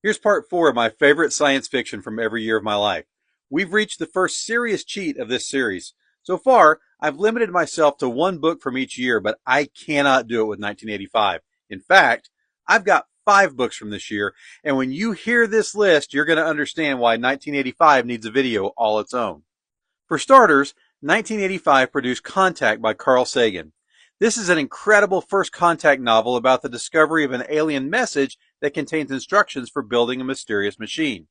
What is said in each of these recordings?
Here's part 4 of my favorite science fiction from every year of my life. We've reached the first serious cheat of this series. So far, I've limited myself to one book from each year, but I cannot do it with 1985. In fact, I've got 5 books from this year, and when you hear this list, you're going to understand why 1985 needs a video all its own. For starters, 1985 produced Contact by Carl Sagan. This is an incredible first contact novel about the discovery of an alien message that contains instructions for building a mysterious machine.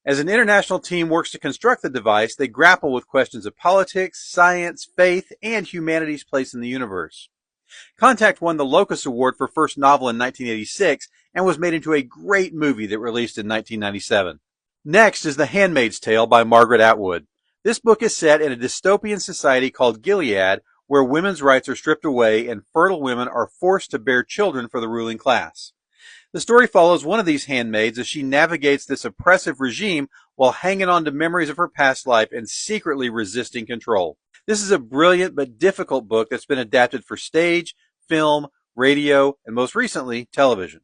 As an international team works to construct the device, they grapple with questions of politics, science, faith, and humanity's place in the universe. Contact won the Locus Award for First Novel in 1986 and was made into a great movie that released in 1997. Next is The Handmaid's Tale by Margaret Atwood. This book is set in a dystopian society called Gilead, where women's rights are stripped away and fertile women are forced to bear children for the ruling class. The story follows one of these handmaids as she navigates this oppressive regime while hanging on to memories of her past life and secretly resisting control. This is a brilliant but difficult book that's been adapted for stage, film, radio, and most recently, television.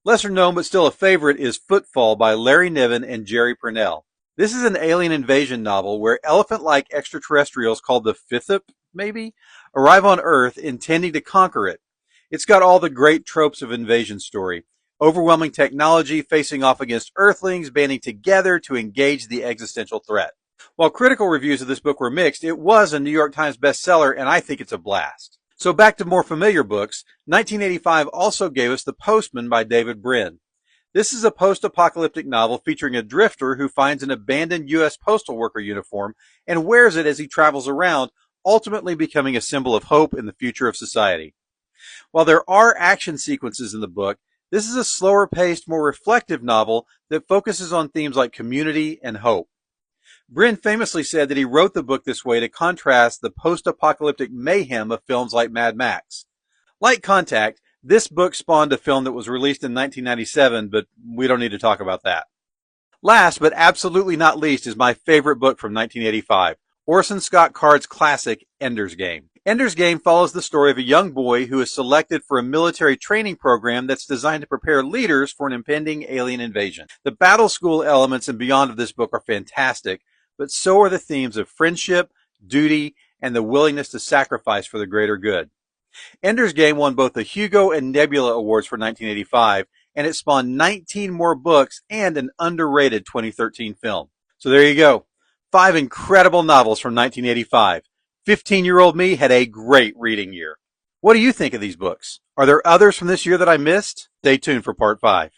Lesser known but still a favorite is Footfall by Larry Niven and Jerry Purnell. This is an alien invasion novel where elephant-like extraterrestrials called the Fithip, maybe, arrive on Earth intending to conquer it. It's got all the great tropes of invasion story. Overwhelming technology facing off against Earthlings, banding together to engage the existential threat. While critical reviews of this book were mixed, it was a New York Times bestseller, and I think it's a blast. So back to more familiar books, 1985 also gave us The Postman by David Brin. This is a post-apocalyptic novel featuring a drifter who finds an abandoned U.S. postal worker uniform and wears it as he travels around, ultimately becoming a symbol of hope in the future of society. While there are action sequences in the book, this is a slower-paced, more reflective novel that focuses on themes like community and hope. Brin famously said that he wrote the book this way to contrast the post-apocalyptic mayhem of films like Mad Max. Like Contact, this book spawned a film that was released in 1997, but we don't need to talk about that. Last, but absolutely not least, is my favorite book from 1985. Orson Scott Card's classic, Ender's Game. Ender's Game follows the story of a young boy who is selected for a military training program that's designed to prepare leaders for an impending alien invasion. The battle school elements and beyond of this book are fantastic, but so are the themes of friendship, duty, and the willingness to sacrifice for the greater good. Ender's Game won both the Hugo and Nebula Awards for 1985, and it spawned 19 more books and an underrated 2013 film. So there you go. 5 incredible novels from 1985. 15-year-old me had a great reading year. What do you think of these books? Are there others from this year that I missed? Stay tuned for part 5.